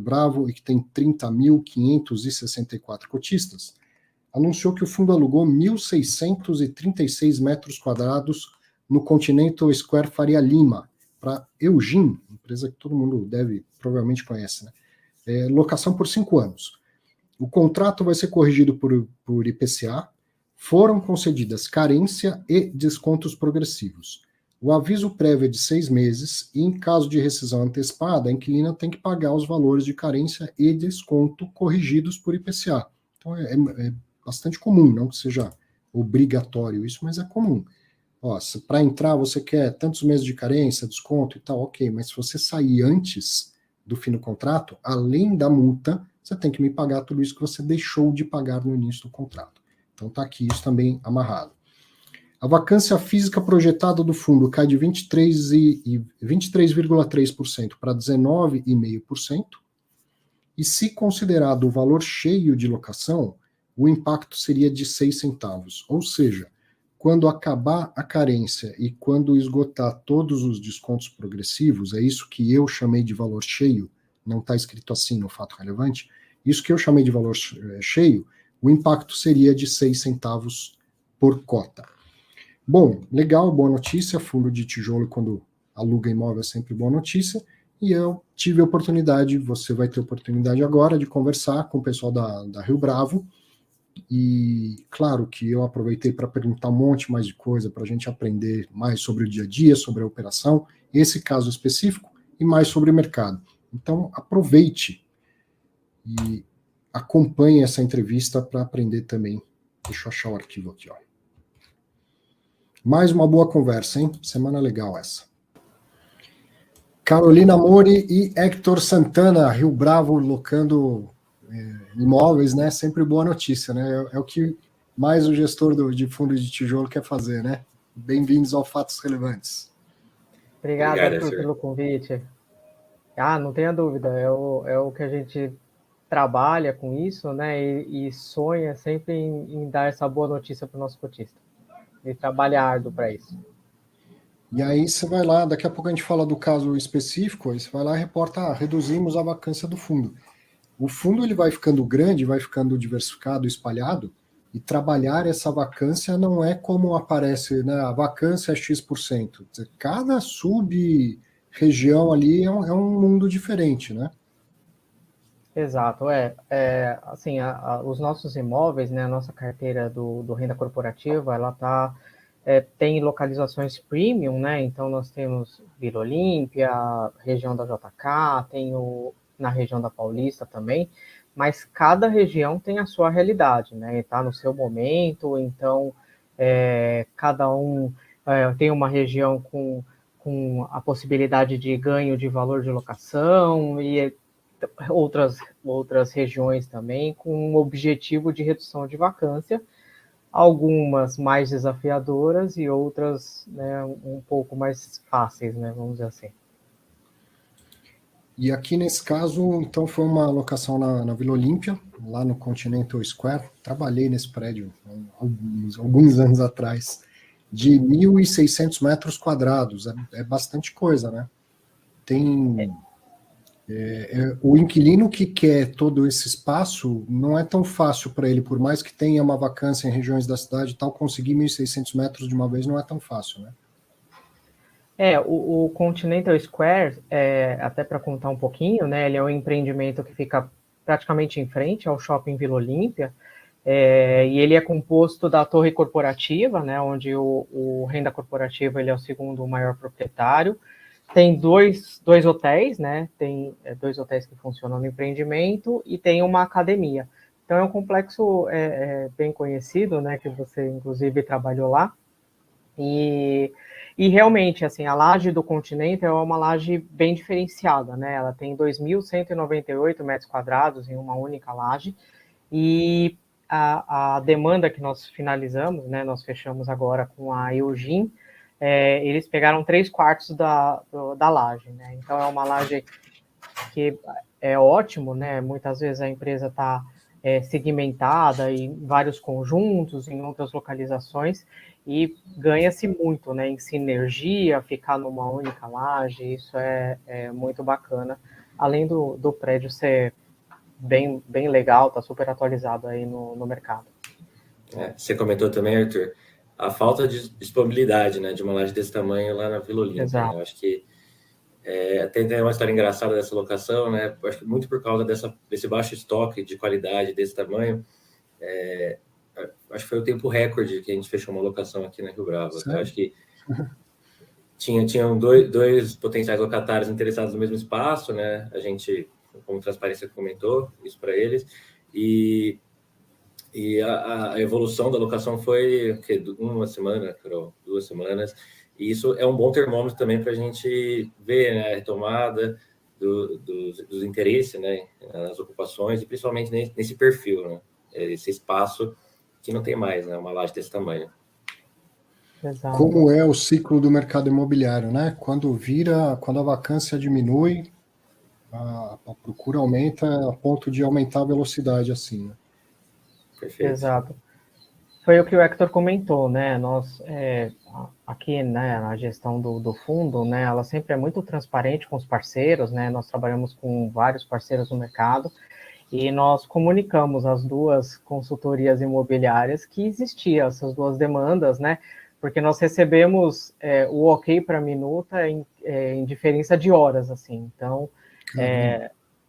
Bravo e que tem 30.564 cotistas, anunciou que o fundo alugou 1.636 metros quadrados no Continental Square Faria Lima, para Eugene, empresa que todo mundo provavelmente conhece, né? Locação por 5 anos. O contrato vai ser corrigido por IPCA, foram concedidas carência e descontos progressivos. O aviso prévio é de 6 meses e, em caso de rescisão antecipada, a inquilina tem que pagar os valores de carência e desconto corrigidos por IPCA. Então, é bastante comum, não que seja obrigatório isso, mas é comum. Para entrar você quer tantos meses de carência, desconto e tal, ok, mas se você sair antes do fim do contrato, além da multa, você tem que me pagar tudo isso que você deixou de pagar no início do contrato. Então está aqui isso também amarrado. A vacância física projetada do fundo cai de 23,3% para 19,5%, e se considerado o valor cheio de locação, o impacto seria de 6 centavos, ou seja, quando acabar a carência e quando esgotar todos os descontos progressivos, é isso que eu chamei de valor cheio, não está escrito assim no fato relevante, isso que eu chamei de valor cheio, o impacto seria de 6 centavos por cota. Bom, legal, boa notícia, fundo de tijolo quando aluga imóvel é sempre boa notícia, e eu tive a oportunidade, você vai ter oportunidade agora de conversar com o pessoal da Rio Bravo, e claro que eu aproveitei para perguntar um monte mais de coisa, para a gente aprender mais sobre o dia a dia, sobre a operação, esse caso específico, e mais sobre o mercado. Então, aproveite e acompanhe essa entrevista para aprender também. Deixa eu achar o arquivo aqui, ó. Mais uma boa conversa, hein? Semana legal essa. Carolina Mori e Hector Santana, Rio Bravo, locando imóveis, né? Sempre boa notícia, né? É o que mais o gestor de fundo de tijolo quer fazer, né? Bem-vindos ao Fatos Relevantes. Obrigado, Arthur, pelo convite. Não tenha dúvida, é o que a gente trabalha com isso, né? E sonha sempre em dar essa boa notícia para o nosso cotista. E trabalha árduo para isso. E aí você vai lá, daqui a pouco a gente fala do caso específico, aí você vai lá e reporta, reduzimos a vacância do fundo. O fundo ele vai ficando grande, vai ficando diversificado, espalhado, e trabalhar essa vacância não é como aparece, né? A vacância é X%. Cada sub-região ali é um mundo diferente, né? Exato, assim, os nossos imóveis, né, a nossa carteira do renda corporativa, ela tem localizações premium, né, então nós temos Vila Olímpia, região da JK, na região da Paulista também, mas cada região tem a sua realidade, né, está no seu momento, então cada um tem uma região com a possibilidade de ganho de valor de locação e outras regiões também com um objetivo de redução de vacância, algumas mais desafiadoras e outras, né, um pouco mais fáceis, né, vamos dizer assim. E aqui nesse caso, então, foi uma locação na Vila Olímpia, lá no Continental Square. Trabalhei nesse prédio alguns anos atrás, de 1.600 metros quadrados. É bastante coisa, né? Tem... o inquilino que quer todo esse espaço, não é tão fácil para ele, por mais que tenha uma vacância em regiões da cidade e tal, conseguir 1.600 metros de uma vez não é tão fácil, né? O Continental Square, até para contar um pouquinho, né, ele é um empreendimento que fica praticamente em frente ao Shopping Vila Olímpia, e ele é composto da torre corporativa, né, onde o renda corporativa ele é o segundo maior proprietário. Tem dois hotéis, né? Tem 2 hotéis que funcionam no empreendimento e tem uma academia. Então, é um complexo bem conhecido, né? Que você, inclusive, trabalhou lá. E realmente, assim, a laje do Continente é uma laje bem diferenciada, né? Ela tem 2.198 metros quadrados em uma única laje. E a demanda que nós finalizamos, né? Nós fechamos agora com a Eugene, eles pegaram 3/4 da laje, né? Então, é uma laje que é ótimo, né? Muitas vezes a empresa está segmentada em vários conjuntos, em outras localizações, e ganha-se muito, né? Em sinergia, ficar numa única laje, isso é muito bacana. além do prédio ser bem legal, tá super atualizado aí no mercado. Você comentou também, Arthur, a falta de disponibilidade, né, de uma laje desse tamanho lá na Vila Olímpia. Exato. Né? Eu acho que tem uma história engraçada dessa locação, né? Eu acho que muito por causa desse baixo estoque de qualidade desse tamanho. Acho que foi o tempo recorde que a gente fechou uma locação aqui na Rio Bravo. Eu acho que tinham dois potenciais locatários interessados no mesmo espaço, né? A gente, como Transparência, comentou isso para eles. E a evolução da locação foi uma semana, Carol, 2 semanas. E isso é um bom termômetro também para a gente ver, né, a retomada dos interesses, né, nas ocupações, e principalmente nesse perfil, né, esse espaço que não tem mais, né, uma laje desse tamanho. Exato. Como é o ciclo do mercado imobiliário, né? Quando a vacância diminui, a procura aumenta a ponto de aumentar a velocidade, assim, né? Perfeito. Exato. Foi o que o Hector comentou, né? Nós, aqui, né, na gestão do fundo, né, ela sempre é muito transparente com os parceiros, né? Nós trabalhamos com vários parceiros no mercado e nós comunicamos às 2 consultorias imobiliárias que existiam essas 2 demandas, né? Porque nós recebemos o ok para a minuta em diferença de horas, assim. Então,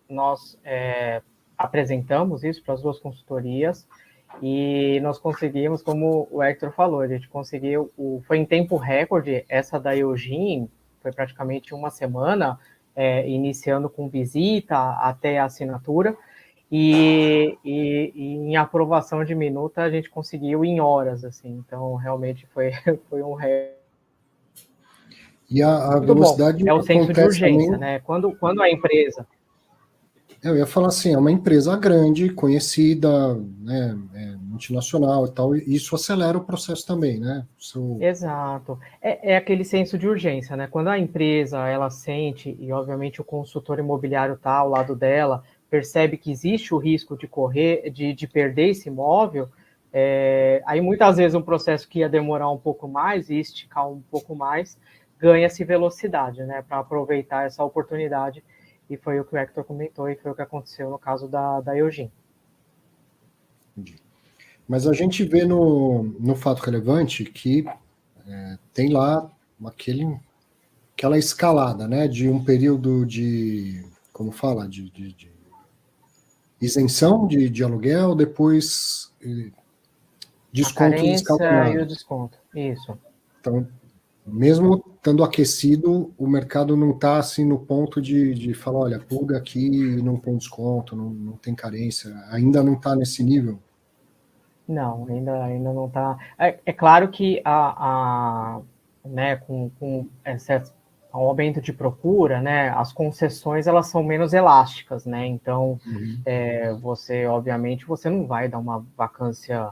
nós apresentamos isso para as 2 consultorias e nós conseguimos, como o Hector falou, a gente conseguiu, foi em tempo recorde, essa da Eugene, foi praticamente uma semana, iniciando com visita até a assinatura, e em aprovação de minuta a gente conseguiu em horas, assim, então realmente foi um recorde. E a velocidade é o senso de urgência, também, né? Quando a empresa... Eu ia falar assim, é uma empresa grande, conhecida, né, multinacional e tal, e isso acelera o processo também, né? Exato. É aquele senso de urgência, né? Quando a empresa, ela sente, e obviamente o consultor imobiliário está ao lado dela, percebe que existe o risco de perder esse imóvel, aí muitas vezes um processo que ia demorar um pouco mais e esticar um pouco mais, ganha-se velocidade, né? Para aproveitar essa oportunidade. E foi o que o Hector comentou, e foi o que aconteceu no caso da Eugene. Mas a gente vê no fato relevante que tem lá aquela escalada, né, de um período de, como fala, de isenção de aluguel, depois descontos escalonados. E o desconto, isso. Então, mesmo estando aquecido, o mercado não está assim no ponto de falar, olha, pluga aqui e não tem desconto, não tem carência, ainda não está nesse nível. Não, ainda não está. É claro que né, com o aumento de procura, né, as concessões elas são menos elásticas, né? Então, obviamente, você não vai dar uma vacância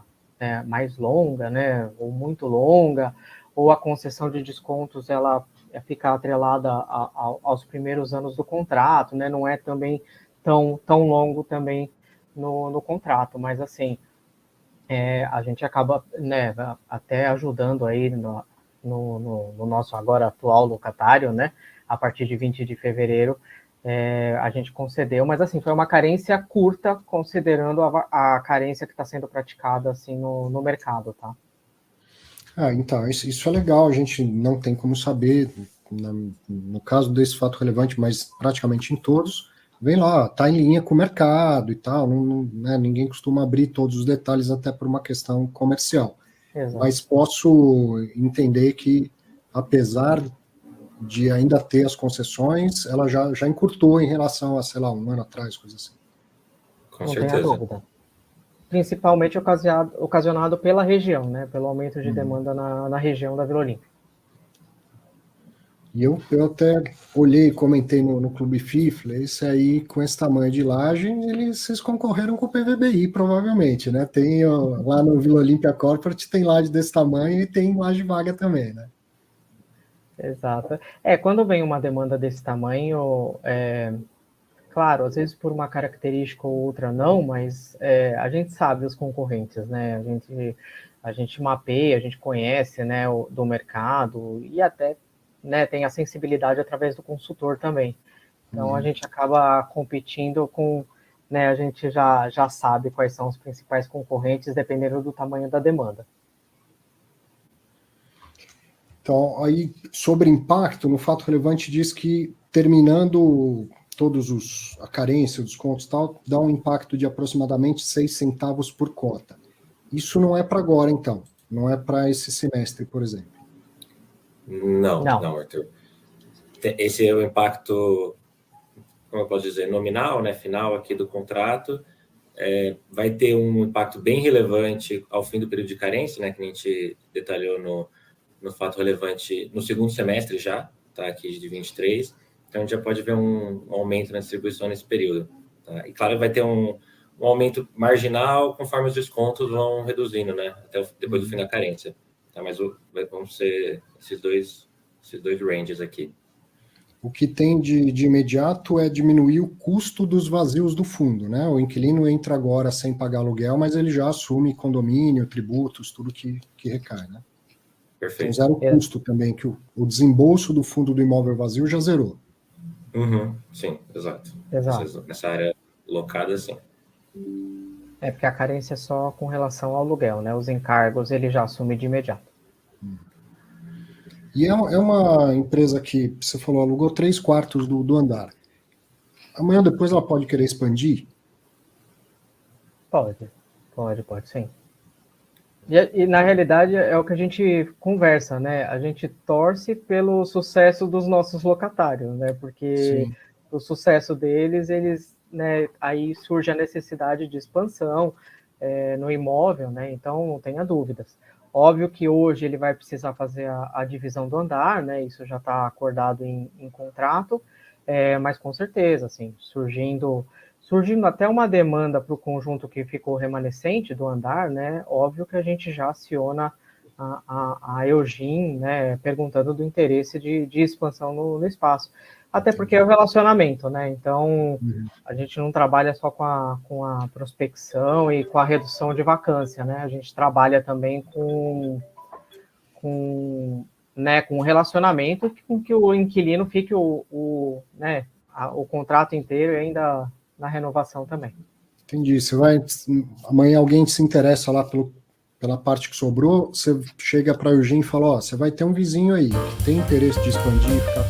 mais longa, né, ou muito longa, ou a concessão de descontos ela fica atrelada aos primeiros anos do contrato, né? Não é também tão longo também no contrato, mas assim. A gente acaba, né, até ajudando aí no nosso agora atual locatário, né, a partir de 20 de fevereiro, a gente concedeu, mas assim, foi uma carência curta, considerando a carência que está sendo praticada assim no mercado, tá? Então, isso é legal, a gente não tem como saber, no caso desse fato relevante, mas praticamente em todos, vem lá, está em linha com o mercado e tal, né, ninguém costuma abrir todos os detalhes até por uma questão comercial. Exato. Mas posso entender que, apesar de ainda ter as concessões, ela já encurtou em relação a, sei lá, um ano atrás, coisa assim. Com certeza. Não tenha dúvida. Principalmente ocasionado pela região, né, pelo aumento de demanda na região da Vila Olímpia. E eu até olhei e comentei no Clube FIFA, esse aí, com esse tamanho de laje, vocês concorreram com o PVBI, provavelmente, né? Tem lá no Vila Olímpia Corporate, tem laje desse tamanho e tem laje vaga também, né? Exato. Quando vem uma demanda desse tamanho, claro, às vezes por uma característica ou outra não, mas a gente sabe os concorrentes, né? A gente mapeia, a gente conhece, né, do mercado e até, né, tem a sensibilidade através do consultor também. Então a gente acaba competindo com, né, a gente já sabe quais são os principais concorrentes, dependendo do tamanho da demanda. Então, aí, sobre impacto, no fato relevante diz que terminando a carência, os descontos e tal, dá um impacto de aproximadamente 6 centavos por cota. Isso não é para agora, então? Não é para esse semestre, por exemplo? Não, Arthur. Esse é o impacto, como eu posso dizer, nominal, né, final aqui do contrato. Vai ter um impacto bem relevante ao fim do período de carência, né, que a gente detalhou no fato relevante no segundo semestre já, tá, aqui de 23. Então, a gente já pode ver um aumento na distribuição nesse período. Tá? E, claro, vai ter um aumento marginal conforme os descontos vão reduzindo, né, depois do fim da carência. Tá? Mas vão ser esses dois ranges aqui. O que tem de imediato é diminuir o custo dos vazios do fundo, né? O inquilino entra agora sem pagar aluguel, mas ele já assume condomínio, tributos, tudo que recai, né? Perfeito. Então, zero custo também, que o desembolso do fundo do imóvel vazio já zerou. Sim, exato. Exato. Nessa área locada, sim. Porque a carência é só com relação ao aluguel, né? Os encargos ele já assume de imediato. E é uma empresa que, você falou, alugou 3/4 do andar. Amanhã depois ela pode querer expandir? Pode sim. E na realidade é o que a gente conversa, né? A gente torce pelo sucesso dos nossos locatários, né? Porque o sucesso deles, né, aí surge a necessidade de expansão no imóvel, né? Então não tenha dúvidas. Óbvio que hoje ele vai precisar fazer a divisão do andar, né? Isso já está acordado em contrato, mas com certeza, assim, surgindo até uma demanda para o conjunto que ficou remanescente do andar, né? Óbvio que a gente já aciona a Eugin, né? Perguntando do interesse de expansão no espaço. Até porque é o relacionamento, né? Então, a gente não trabalha só com a prospecção e com a redução de vacância, né? A gente trabalha também com o relacionamento, com que o inquilino fique o contrato inteiro e ainda na renovação também. Entendi. Amanhã alguém se interessa lá pela parte que sobrou, você chega para a Eugin e fala, você vai ter um vizinho aí que tem interesse de expandir e ficar